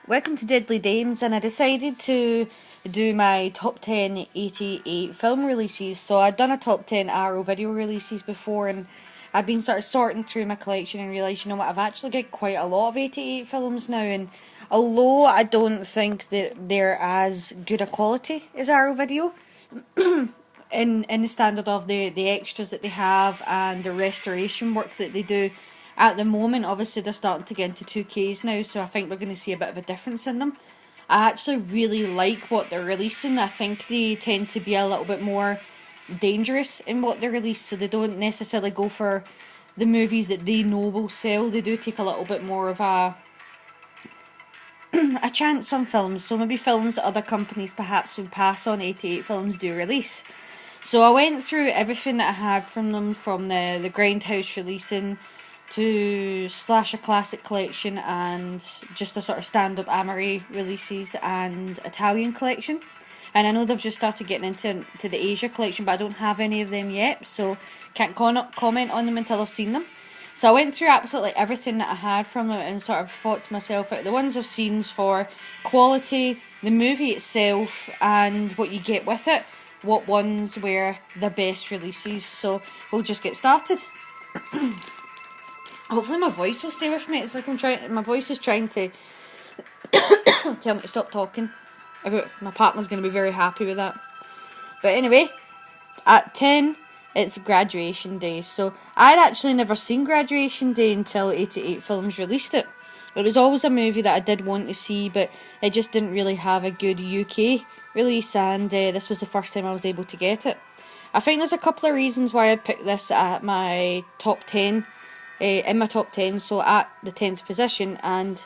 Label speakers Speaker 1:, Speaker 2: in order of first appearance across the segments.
Speaker 1: Welcome to Deadly Dames, and I decided to do my top 10 88 film releases. So I'd done a top 10 Arrow video releases before, and I've been sort of sorting through my collection and realised, you know what, I've actually got quite a lot of 88 films now, and although I don't think that they're as good a quality as Arrow video, in the standard of the extras that they have and the restoration work that they do at the moment. Obviously they're starting to get into 2Ks now, so I think we're going to see a bit of a difference in them. I actually really like what they're releasing. I think they tend to be a little bit more dangerous in what they release, so they don't necessarily go for the movies that they know will sell. They do take a little bit more of a chance on films, so maybe films that other companies perhaps would pass on 88 films do release. So I went through everything that I had from them, from the Grindhouse releasing to Slasher Classic Collection and just a sort of standard Amore releases and Italian collection. And I know they've just started getting into the Asia collection, but I don't have any of them yet, so can't comment on them until I've seen them. So I went through absolutely everything that I had from them and sort of thought to myself out the ones I've seen for quality, the movie itself, and what you get with it, what ones were the best releases. So we'll just get started. Hopefully my voice will stay with me. It's like my voice is trying to tell me to stop talking. My partner's going to be very happy with that. But anyway, at 10, it's Graduation Day. So I'd actually never seen Graduation Day until 88 Films released it. It was always a movie that I did want to see, but it just didn't really have a good UK release, and this was the first time I was able to get it. I think there's a couple of reasons why I picked this at my top 10, in my top 10, so at the 10th position, and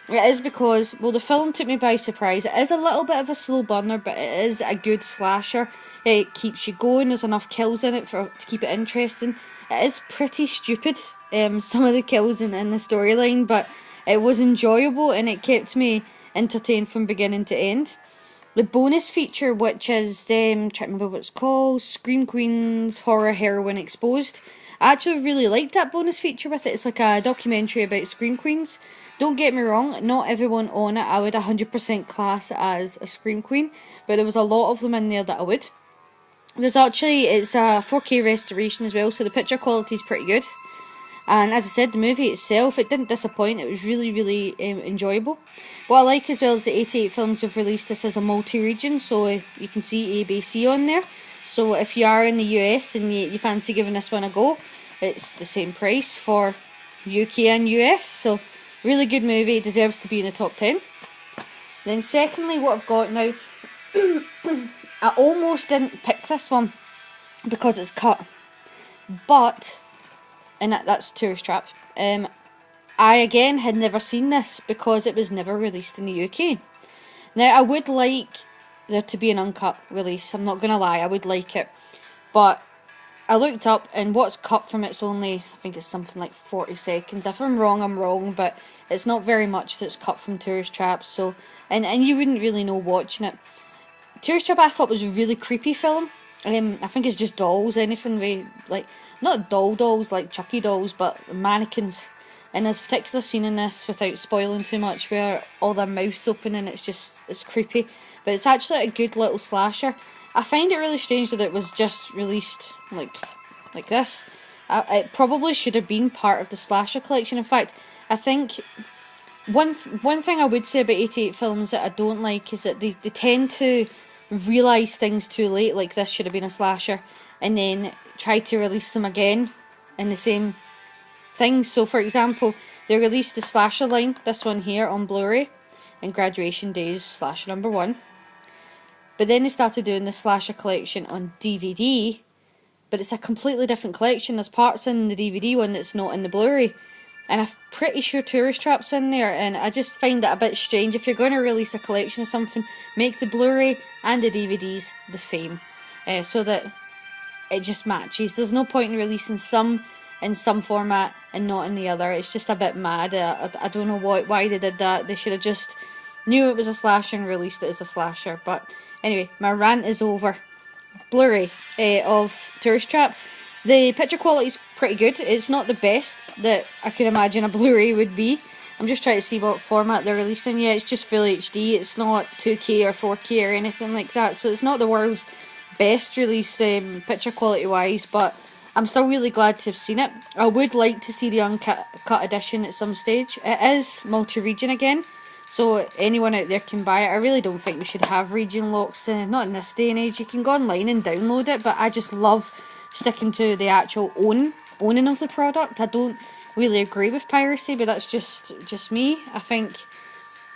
Speaker 1: it is because, well, the film took me by surprise. It is a little bit of a slow burner, but it is a good slasher. It keeps you going, there's enough kills in it to keep it interesting. It is pretty stupid, some of the kills in the storyline, but it was enjoyable and it kept me entertained from beginning to end. The bonus feature, which is, trying to remember what it's called, Scream Queens Horror Heroine Exposed. I actually really liked that bonus feature with it. It's like a documentary about Scream Queens. Don't get me wrong, not everyone on it I would 100% class as a Scream Queen, but there was a lot of them in there that I would. It's a 4K restoration as well, so the picture quality is pretty good. And as I said, the movie itself, it didn't disappoint. It was really, really enjoyable. What I like as well is the 88 Films have released this as a multi-region, so you can see ABC on there. So if you are in the US and you fancy giving this one a go, it's the same price for UK and US. So really good movie, it deserves to be in the top 10. Then secondly, what I've got now, I almost didn't pick this one because it's cut. But, and that's Tourist Trap. I again had never seen this because it was never released in the UK. Now I would like there to be an uncut release, I'm not gonna lie, I would like it. But I looked up and what's cut from it's only, I think it's something like 40 seconds. If I'm wrong, but it's not very much that's cut from Tourist Trap, so and you wouldn't really know watching it. Tourist Trap I thought was a really creepy film. I think it's just dolls, anything with, like, not dolls like Chucky dolls, but mannequins. And there's a particular scene in this, without spoiling too much, where all their mouths open and it's creepy. But it's actually a good little slasher. I find it really strange that it was just released like this. It probably should have been part of the slasher collection. In fact, I think one thing I would say about 88 Films that I don't like is that they tend to realise things too late, like this should have been a slasher, and then try to release them again in the same things. So for example, they released the slasher line, this one here, on Blu-ray in Graduation Days slasher number 1, but then they started doing the slasher collection on DVD, but it's a completely different collection. There's parts in the DVD one that's not in the Blu-ray, and I'm pretty sure Tourist Trap's in there, and I just find that a bit strange. If you're going to release a collection of something, make the Blu-ray and the DVDs the same, so that it just matches. There's no point in releasing some in some format and not in the other. It's just a bit mad. I don't know why they did that. They should have just knew it was a slasher and released it as a slasher. But anyway, my rant is over. Blu-ray of Tourist Trap. The picture quality is pretty good. It's not the best that I could imagine a Blu-ray would be. I'm just trying to see what format they're releasing. Yeah, it's just full HD. It's not 2K or 4K or anything like that. So it's not the world's best release picture quality wise, but I'm still really glad to have seen it. I would like to see the uncut edition at some stage. It is multi-region again, so anyone out there can buy it. I really don't think we should have region locks, not in this day and age. You can go online and download it, but I just love sticking to the actual owning of the product. I don't really agree with piracy, but that's just me. I think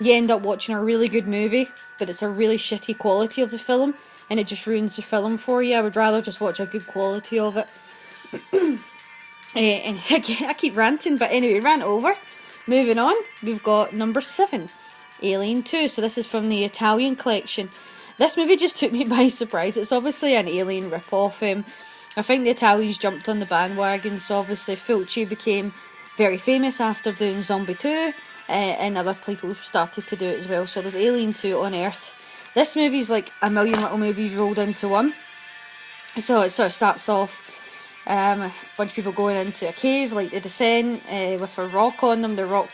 Speaker 1: you end up watching a really good movie, but it's a really shitty quality of the film, and it just ruins the film for you. I would rather just watch a good quality of it. And I keep ranting, but anyway, rant over. Moving on, we've got number 7, Alien 2. So this is from the Italian collection. This movie just took me by surprise. It's obviously an Alien rip-off. I think the Italians jumped on the bandwagon, so obviously Fulci became very famous after doing Zombie 2, and other people started to do it as well. So there's Alien 2 on Earth. This movie's like a million little movies rolled into one. So it sort of starts off a bunch of people going into a cave, like The Descent, with a rock on them. The rock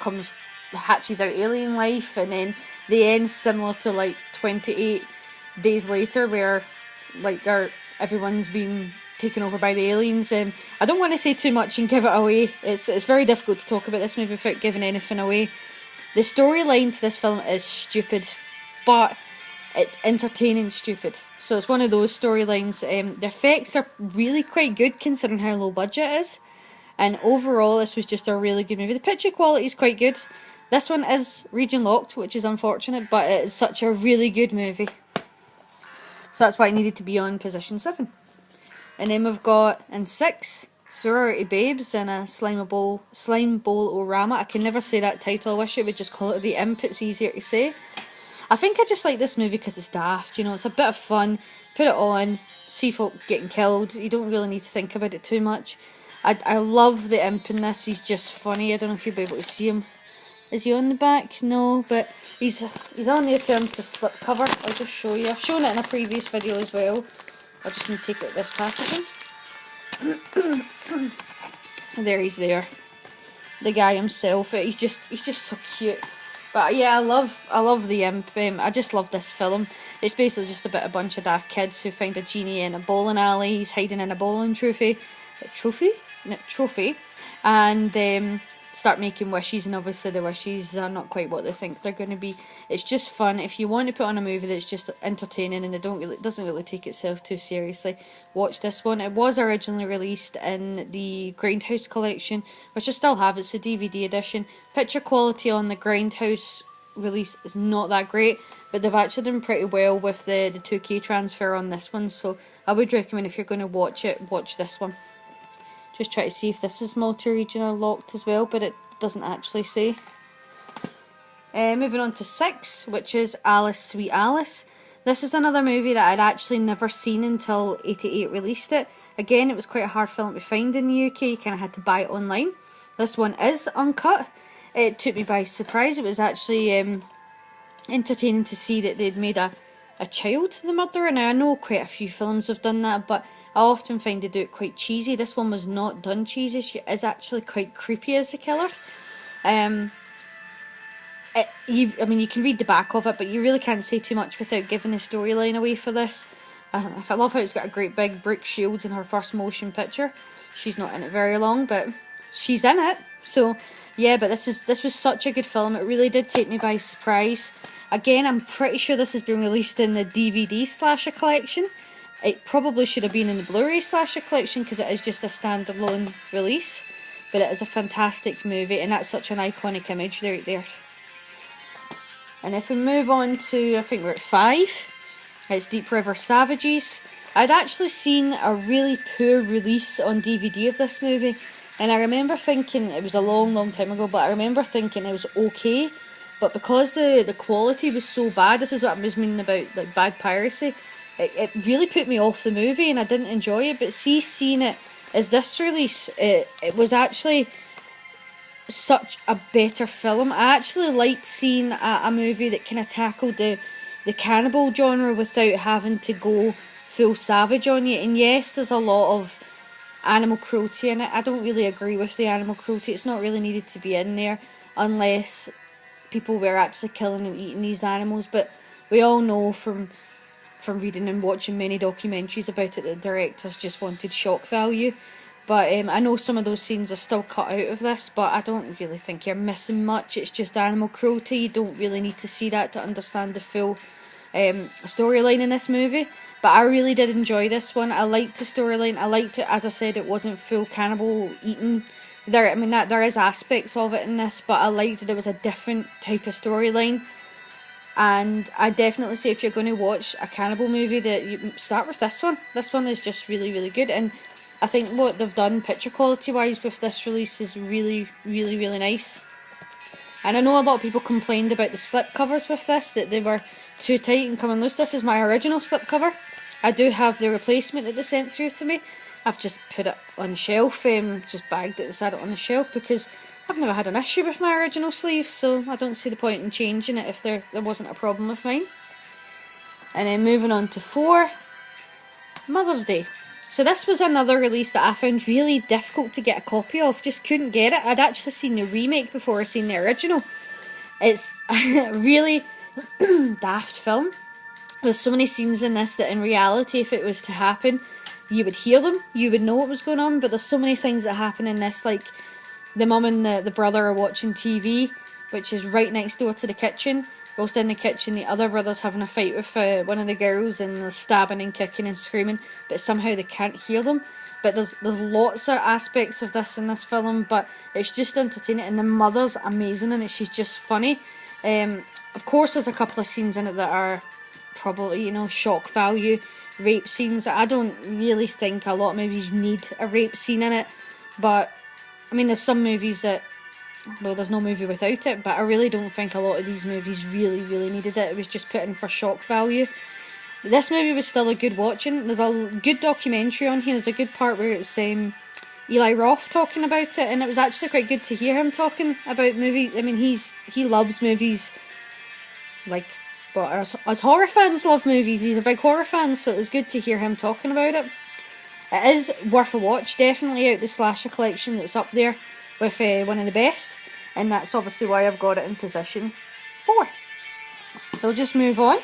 Speaker 1: hatches out alien life, and then the end similar to like 28 days later, where like everyone's been taken over by the aliens. I don't want to say too much and give it away. It's very difficult to talk about this movie without giving anything away. The storyline to this film is stupid, but it's entertaining stupid. So it's one of those storylines. The effects are really quite good considering how low budget it is. And overall, this was just a really good movie. The picture quality is quite good. This one is region locked, which is unfortunate, but it is such a really good movie. So that's why it needed to be on position 7. And then we've got in 6, Sorority Babes in a Slime Bowl Orama. I can never say that title. I wish it would just call it The Imp. It's easier to say. I think I just like this movie because it's daft, you know, it's a bit of fun. Put it on, see folk getting killed. You don't really need to think about it too much. I love the Imp in this. He's just funny. I don't know if you'll be able to see him. Is he on the back? No, but he's on the alternative slip cover. I'll just show you. I've shown it in a previous video as well. I just need to take out this packaging. There he's there. The guy himself. He's just so cute. But yeah, I love the Imp. I just love this film. It's basically just about a bunch of daft kids who find a genie in a bowling alley. He's hiding in a bowling trophy, and start making wishes. And obviously the wishes are not quite what they think they're going to be. It's just fun. If you want to put on a movie that's just entertaining and it doesn't really take itself too seriously, watch this one. It was originally released in the Grindhouse collection, which I still have. It's a DVD edition. Picture quality on the Grindhouse release is not that great, but they've actually done pretty well with the 2K transfer on this one, so I would recommend if you're going to watch it, watch this one. Just try to see if this is multi-region or locked as well, but it doesn't actually say. Moving on to 6, which is Alice Sweet Alice. This is another movie that I'd actually never seen until 88 released it. Again, it was quite a hard film to find in the UK. You kind of had to buy it online. This one is uncut. It took me by surprise. It was actually entertaining to see that they'd made a child the murderer. Now, I know quite a few films have done that, but I often find they do it quite cheesy. This one was not done cheesy. She is actually quite creepy as a killer. I mean, you can read the back of it, but you really can't say too much without giving the storyline away for this. I love how it's got a great big Brooke Shields in her first motion picture. She's not in it very long, but she's in it. So yeah, but this was such a good film. It really did take me by surprise. Again, I'm pretty sure this has been released in the DVD slasher collection. It probably should have been in the Blu-ray slasher collection because it is just a standalone release. But it is a fantastic movie, and that's such an iconic image right there. And if we move on to, I think we're at 5, it's Deep River Savages. I'd actually seen a really poor release on DVD of this movie, and I remember thinking, it was a long time ago, but I remember thinking it was okay, but because the quality was so bad, this is what I was meaning about like bad piracy, it really put me off the movie and I didn't enjoy it. But seeing it as this release, it was actually such a better film. I actually liked seeing a movie that kind of tackled the cannibal genre without having to go full savage on you. And yes, there's a lot of animal cruelty in it. I don't really agree with the animal cruelty. It's not really needed to be in there. unless people were actually killing and eating these animals. But we all know from reading and watching many documentaries about it that the directors just wanted shock value. But I know some of those scenes are still cut out of this, but I don't really think you're missing much. It's just animal cruelty. You don't really need to see that to understand the full storyline in this movie. But I really did enjoy this one. I liked the storyline. I liked it, as I said, it wasn't full cannibal eating. There is aspects of it in this, but I liked it. It was a different type of storyline. And I definitely say if you're going to watch a cannibal movie, that you start with this one. This one is just really, really good. And I think what they've done picture quality wise with this release is really, really, really nice. And I know a lot of people complained about the slip covers with this, that they were too tight and coming loose. This is my original slip cover. I do have the replacement that they sent through to me. I've just put it on the shelf, just bagged it and set it on the shelf because I've never had an issue with my original sleeve, so I don't see the point in changing it if there wasn't a problem with mine. And then moving on to 4, Mother's Day. So this was another release that I found really difficult to get a copy of, just couldn't get it. I'd actually seen the remake before I seen the original. It's a really daft film. There's so many scenes in this that in reality, if it was to happen, you would hear them, you would know what was going on, but there's so many things that happen in this, like the mum and the brother are watching TV, which is right next door to the kitchen. Whilst in the kitchen, the other brother's having a fight with one of the girls, and they're stabbing and kicking and screaming, but somehow they can't hear them. But there's lots of aspects of this in this film, but it's just entertaining, and the mother's amazing, and she's just funny. Of course, there's a couple of scenes in it that are probably, shock value, rape scenes. I don't really think a lot of movies need a rape scene in it, but I mean, there's some movies that, well, there's no movie without it, but I really don't think a lot of these movies really, really needed it. It was just put in for shock value. This movie was still a good watching. There's a good documentary on here. There's a good part where it's Eli Roth talking about it, and it was actually quite good to hear him talking about movies. I mean, he loves movies, like, but as horror fans love movies. He's a big horror fan, so it was good to hear him talking about it. It is worth a watch, definitely out the slasher collection that's up there with one of the best, and that's obviously why I've got it in position 4. So we'll just move on.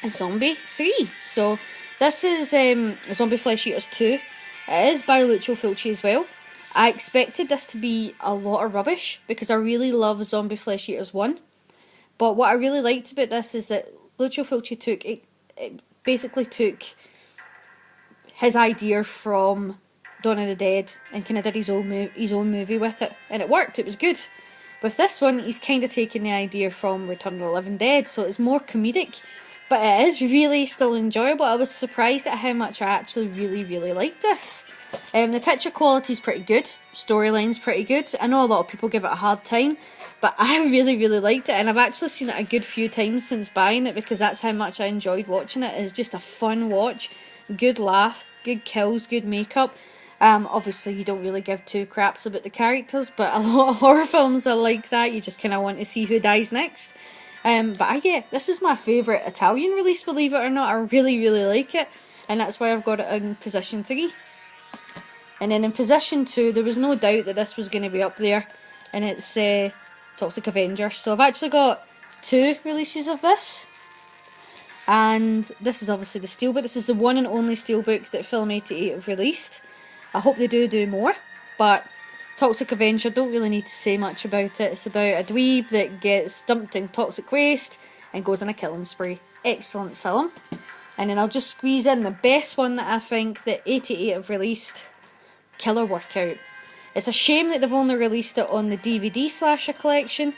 Speaker 1: Zombie 3. So this is Zombie Flesh Eaters 2. It is by Lucio Fulci as well. I expected this to be a lot of rubbish because I really love Zombie Flesh Eaters 1. But what I really liked about this is that Lucio Fulci basically took his idea from Dawn of the Dead and kind of did his own movie with it, and it worked. It was good. With this one, he's kind of taken the idea from Return of the Living Dead, so it's more comedic, but it is really still enjoyable. I was surprised at how much I actually really, really liked this. The picture quality is pretty good, storyline's pretty good. I know a lot of people give it a hard time, but I really, really liked it, and I've actually seen it a good few times since buying it because that's how much I enjoyed watching it. It's just a fun watch, good laugh, good kills, good makeup. Obviously you don't really give two craps about the characters, but a lot of horror films are like that. You just kind of want to see who dies next. But this is my favourite Italian release, believe it or not. I really, really like it, and that's why I've got it in position 3. And then in position 2, there was no doubt that this was going to be up there, and it's Toxic Avenger. So I've actually got 2 releases of this, and this is obviously the steelbook. This is the one and only steelbook that Film 88 have released. I hope they do more, but Toxic Avenger, don't really need to say much about it. It's about a dweeb that gets dumped in toxic waste and goes on a killing spree. Excellent film. And then I'll just squeeze in the best one that I think that 88 have released, Killer Workout. It's a shame that they've only released it on the DVD slasher collection.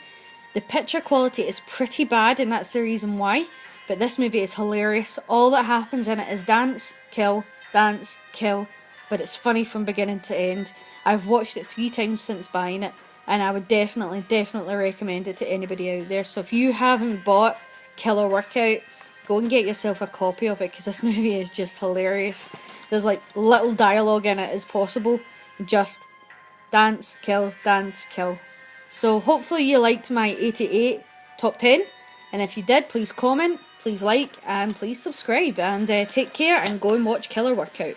Speaker 1: The picture quality is pretty bad, and that's the reason why. But this movie is hilarious. All that happens in it is dance, kill, but it's funny from beginning to end. I've watched it 3 times since buying it, and I would definitely recommend it to anybody out there. So if you haven't bought Killer Workout, go and get yourself a copy of it, because this movie is just hilarious. There's like little dialogue in it as possible, just dance, kill, dance, kill. So hopefully you liked my 88 top 10, and if you did, please comment, please like, and please subscribe, and take care and go and watch Killer Workout.